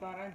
17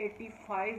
85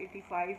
85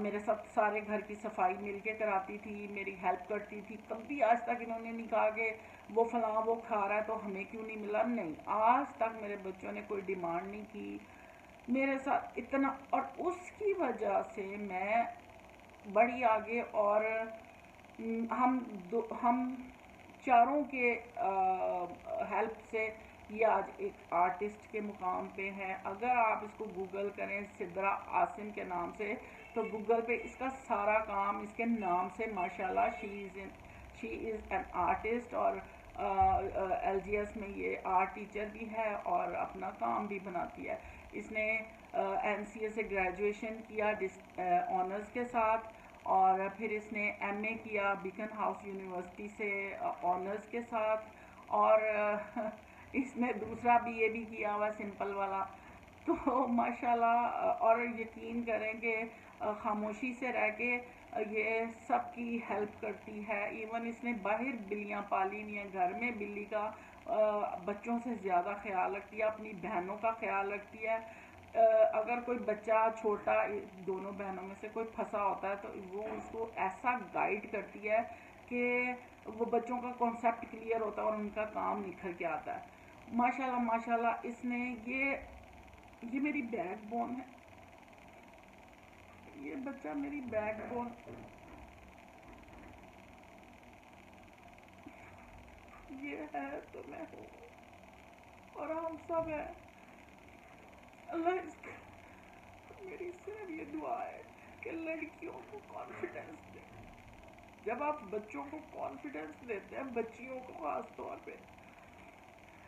میرے ساتھ سارے گھر کی صفائی مل کے کراتی تھی، میری ہیلپ کرتی تھی. کبھی آج تک انہوں نے نہیں کہا کہ وہ فلاں وہ کھا رہا ہے تو ہمیں کیوں نہیں ملا. نہیں، آج تک میرے بچوں نے کوئی ڈیمانڈ نہیں کی میرے ساتھ اتنا. اور اس کی وجہ سے میں بڑی آگے. اور ہم چاروں کے ہیلپ سے یہ آج ایک آرٹسٹ کے مقام پہ ہے. اگر آپ اس کو گوگل کریں سدرا عاصم کے نام سے تو گوگل پہ اس کا سارا کام اس کے نام سے ماشاءاللہ. شی از این آرٹسٹ اور ایل جی ایس میں یہ آرٹ ٹیچر بھی ہے اور اپنا کام بھی بناتی ہے. اس نے این سی اے سے گریجویشن کیا آنرز کے ساتھ، اور پھر اس نے ایم اے کیا بیکن ہاؤس یونیورسٹی سے آنرز کے ساتھ، اور اس نے دوسرا بی اے بھی کیا ہوا سمپل والا. تو ماشاءاللہ. اور یقین کریں کہ خاموشی سے رہ کے یہ سب کی ہیلپ کرتی ہے. ایون اس نے باہر بلیاں پالی ہوئی ہیں، گھر میں بلی کا بچوں سے زیادہ خیال رکھتی ہے، اپنی بہنوں کا خیال رکھتی ہے. اگر کوئی بچہ چھوٹا دونوں بہنوں میں سے کوئی پھنسا ہوتا ہے تو وہ اس کو ایسا گائیڈ کرتی ہے کہ وہ بچوں کا کانسیپٹ کلیئر ہوتا ہے اور ان کا کام نکھر کے آتا ہے. ماشاءاللہ ماشاءاللہ. اس نے یہ میری بیک بون ہے، یہ بچہ میری بیک بون. یہ ہے تو میں ہوں اور ہم سب ہیں. اللہ اس کا میری صرف یہ دعا ہے کہ لڑکیوں کو کانفیڈنس دے. جب آپ بچوں کو کانفیڈنس دیتے ہیں، بچیوں کو خاص طور پہ،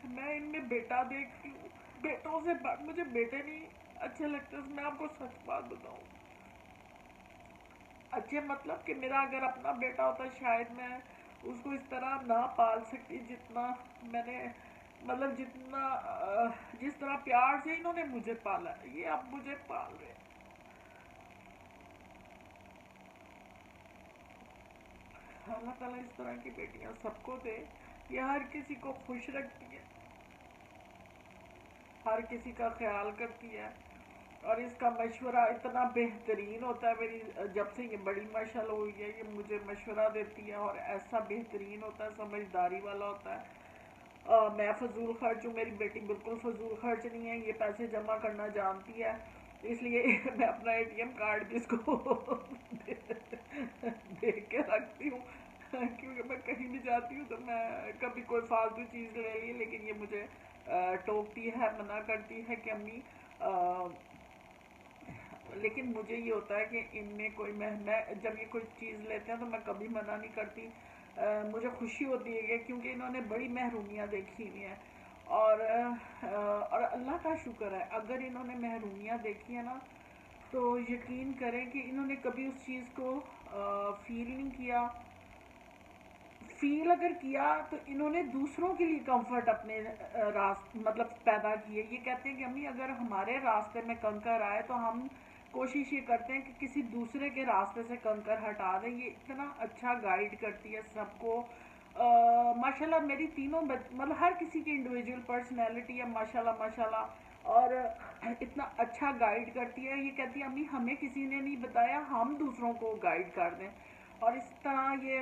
میں ان میں بیٹا دیکھتی ہوں. بیٹوں سے مجھے بیٹے نہیں اچھے لگتے. میں آپ کو سچ بات بتاؤں، اچھے مطلب کہ میرا اگر اپنا بیٹا ہوتا شاید میں اس کو اس طرح نہ پال سکتی جتنا میں نے، مطلب جتنا جس طرح پیار سے انہوں نے مجھے پالا. یہ اب مجھے پال رہے ہیں. اللہ تعالیٰ اس طرح کی بیٹیاں سب کو دے. یہ ہر کسی کو خوش رکھتی ہے، ہر کسی کا خیال کرتی ہے، اور اس کا مشورہ اتنا بہترین ہوتا ہے. میری جب سے یہ بڑی ماشاءاللہ ہوئی ہے یہ مجھے مشورہ دیتی ہے اور ایسا بہترین ہوتا ہے، سمجھداری والا ہوتا ہے. میں فضول خرچ ہوں، میری بیٹی بالکل فضول خرچ نہیں ہے. یہ پیسے جمع کرنا جانتی ہے، اس لیے میں اپنا اے ٹی ایم کارڈ بھی اس کو دیکھ کے رکھتی ہوں. کیونکہ میں کہیں بھی جاتی ہوں تو میں کبھی کوئی فالتو چیز لے لی، لیکن یہ مجھے ٹوکتی ہے، منع کرتی ہے کہ امی. لیکن مجھے یہ ہوتا ہے کہ ان میں کوئی میں جب یہ کوئی چیز لیتے ہیں تو میں کبھی منع نہیں کرتی. مجھے خوشی ہوتی ہے کہ کیونکہ انہوں نے بڑی محرومیاں دیکھی ہوئی ہیں، اور اللہ کا شکر ہے اگر انہوں نے محرومیاں دیکھی ہیں نا تو یقین کریں کہ انہوں نے کبھی اس چیز کو فیل نہیں کیا. فیل اگر کیا تو انہوں نے دوسروں کے لیے کمفرٹ اپنے مطلب پیدا کیے. یہ کہتے ہیں کہ امی اگر ہمارے راستے میں کنکر آئے تو ہم کوشش یہ کرتے ہیں کہ کسی دوسرے کے راستے سے کنکر ہٹا دیں. یہ اتنا اچھا گائیڈ کرتی ہے سب کو. ماشاءاللہ میری تینوں مطلب ہر کسی کی انڈیویجول پرسنالٹی ہے ماشاءاللہ ماشاءاللہ، اور اتنا اچھا گائیڈ کرتی ہے. یہ کہتی ہے امی ہمیں کسی نے نہیں بتایا، ہم دوسروں کو گائیڈ کر دیں. اور اس طرح یہ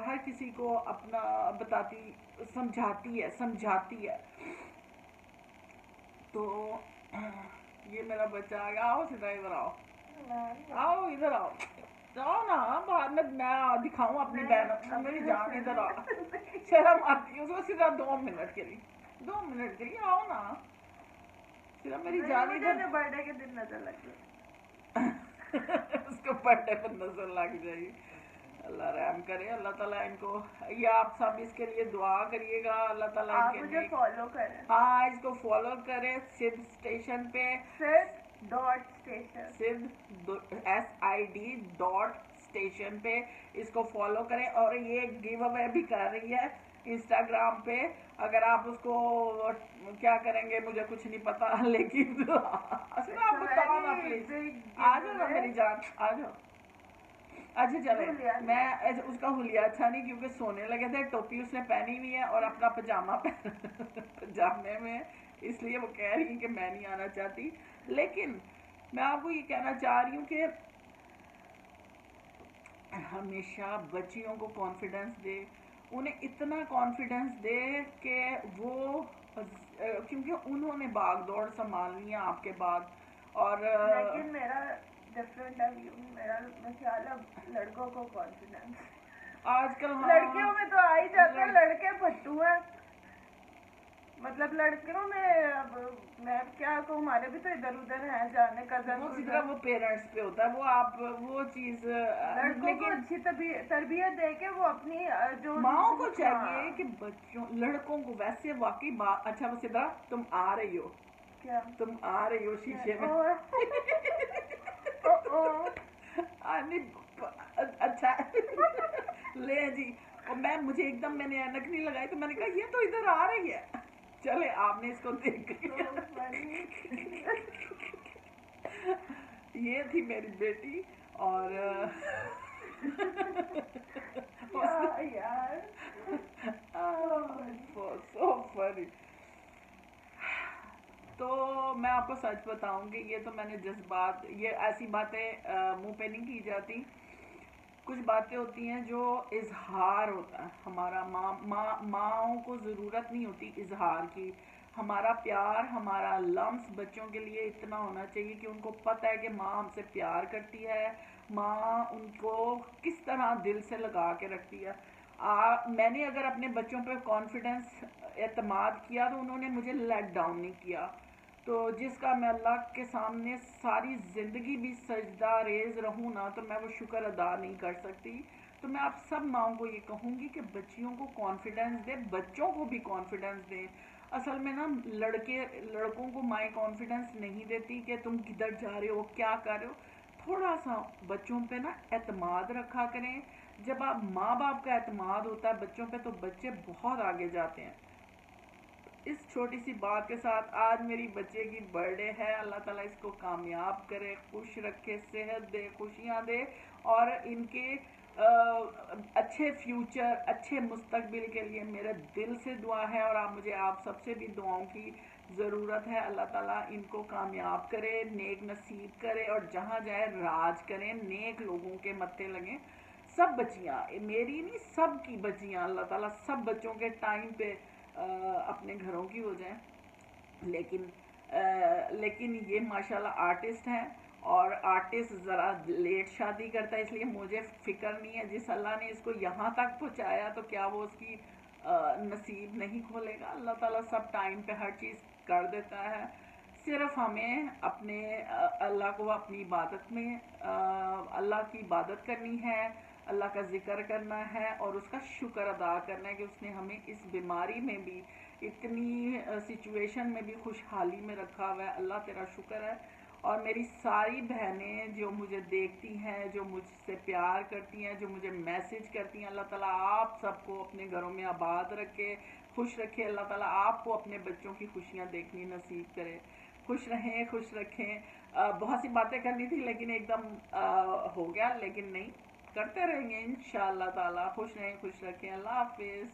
ہر کسی کو اپنا بتاتی سمجھاتی ہے. تو یہ میرا بچہ آ گیا. آؤ سیدھا ادھر آؤ، آؤ ادھر آؤ، جاؤ نا باہر میں دکھاؤں اپنی بہن. میری جان ادھر آ، شرم آتی ہے اس کو. سیدھا 2 منٹ کے لیے، 2 منٹ کے لیے آؤ نا. سیدھا میری جان ادھر. برتھڈے کے دن نظر لگ گئی اس کو برتھڈے پر نظر لگ جائے گی. اللہ رحم کرے. اللہ تعالیٰ ان کو، یہ آپ سب اس کے لیے دعا کریے گا. اللہ تعالیٰ ان آپ کے مجھے لیے، فالو کریں. ہاں اس کو فالو کریں سدھ اسٹیشن پہ، SID.station پہ اس کو فالو کریں. اور یہ گیو اوے بھی کر رہی ہے انسٹاگرام پہ. اگر آپ اس کو کیا کریں گے مجھے کچھ نہیں پتا، لیکن آپ بتاؤ نا پلیز. آ جاؤ نا میری جان، آ جاؤ. اچھا چلے، میں اس کا حلیہ اچھا نہیں کیونکہ سونے لگے تھے. ٹوپی اس نے پہنی ہوئی ہے اور اپنا پجامہ پجامے میں، اس لیے وہ کہہ رہی ہیں کہ میں نہیں آنا چاہتی. لیکن میں آپ کو یہ کہنا چاہ رہی ہوں کہ ہمیشہ بچیوں کو کانفیڈنس دے، انہیں اتنا کانفیڈنس دے کہ وہ کیونکہ انہوں نے بھاگ دوڑ سنبھالنی ہے آپ کے بعد. اور لیکن میرا ڈفرینٹ ہے، میرا خیال ہے لڑکوں کو کانفیڈینس آج کل لڑکیوں میں تو آ ہی جاتا ہے، لڑکے پھٹو ہیں. مطلب لڑکیوں میں اب میں کیا کہوں، ہمارے بھی تو ادھر ادھر ہیں جانے وہ پیرنٹس پہ ہوتا ہے، وہ آپ وہ چیز. لڑکوں کو اچھی تربیت دے کے وہ اپنی جو ماؤں کو چاہیے کہ بچوں لڑکوں کو ویسے واقعی اچھا وہ سدھا تم آ رہی ہو، کیا تم آ رہی ہو شیشے میں اچھا لے جی. اور مجھے ایک دم میں نے اینک نہیں لگائی تو میں نے کہا یہ تو ادھر آ رہی ہے، چلے آپ نے اس کو دیکھ یہ تھی میری بیٹی. اور یار سو فنی. تو میں آپ کو سچ بتاؤں گی، یہ تو میں نے جذبات، یہ ایسی باتیں منہ پہ نہیں کی جاتی. کچھ باتیں ہوتی ہیں جو اظہار ہوتا ہے ہمارا. ماؤں کو ضرورت نہیں ہوتی اظہار کی. ہمارا پیار، ہمارا لمس بچوں کے لیے اتنا ہونا چاہیے کہ ان کو پتہ ہے کہ ماں ہم سے پیار کرتی ہے، ماں ان کو کس طرح دل سے لگا کے رکھتی ہے. میں نے اگر اپنے بچوں پہ کانفیڈنس اعتماد کیا تو انہوں نے مجھے لیٹ ڈاؤن نہیں کیا. تو جس کا میں اللہ کے سامنے ساری زندگی بھی سجدہ ریز رہوں نا تو میں وہ شکر ادا نہیں کر سکتی. تو میں آپ سب ماؤں کو یہ کہوں گی کہ بچیوں کو کانفیڈنس دے، بچوں کو بھی کانفیڈنس دیں. اصل میں نا لڑکوں کو مائیں کانفیڈنس نہیں دیتی کہ تم کدھر جا رہے ہو، کیا کر رہے ہو. تھوڑا سا بچوں پہ نا اعتماد رکھا کریں. جب آپ ماں باپ کا اعتماد ہوتا ہے بچوں پہ تو بچے بہت آگے جاتے ہیں. اس چھوٹی سی بات کے ساتھ آج میری بچے کی برتھ ڈے ہے. اللہ تعالیٰ اس کو کامیاب کرے، خوش رکھے، صحت دے، خوشیاں دے، اور ان کے اچھے فیوچر، اچھے مستقبل کے لیے میرے دل سے دعا ہے. اور مجھے آپ سب سے بھی دعاؤں کی ضرورت ہے. اللہ تعالیٰ ان کو کامیاب کرے، نیک نصیب کرے، اور جہاں جائے راج کریں، نیک لوگوں کے متھے لگیں. سب بچیاں، میری نہیں سب کی بچیاں، اللہ تعالیٰ سب بچوں کے ٹائم پہ اپنے گھروں کی ہو جائیں. لیکن یہ ماشاءاللہ آرٹسٹ ہیں، اور آرٹسٹ ذرا لیٹ شادی کرتا ہے، اس لیے مجھے فکر نہیں ہے. جس اللہ نے اس کو یہاں تک پہنچایا تو کیا وہ اس کی نصیب نہیں کھولے گا. اللہ تعالیٰ سب ٹائم پہ ہر چیز کر دیتا ہے. صرف ہمیں اپنے اللہ کو اپنی عبادت میں اللہ کی عبادت کرنی ہے، اللہ کا ذکر کرنا ہے، اور اس کا شکر ادا کرنا ہے کہ اس نے ہمیں اس بیماری میں بھی، اتنی سچویشن میں بھی خوشحالی میں رکھا ہوا ہے. اللہ تیرا شکر ہے. اور میری ساری بہنیں جو مجھے دیکھتی ہیں، جو مجھ سے پیار کرتی ہیں، جو مجھے میسج کرتی ہیں، اللہ تعالیٰ آپ سب کو اپنے گھروں میں آباد رکھے، خوش رکھے. اللہ تعالیٰ آپ کو اپنے بچوں کی خوشیاں دیکھنی نصیب کرے. خوش رہیں، خوش رکھیں. بہت سی باتیں کرنی تھی لیکن ایک دم ہو گیا، لیکن نہیں، کرتے رہیں گے انشاءاللہ تعالیٰ. خوش رہیں، خوش رکھیں. اللہ حافظ.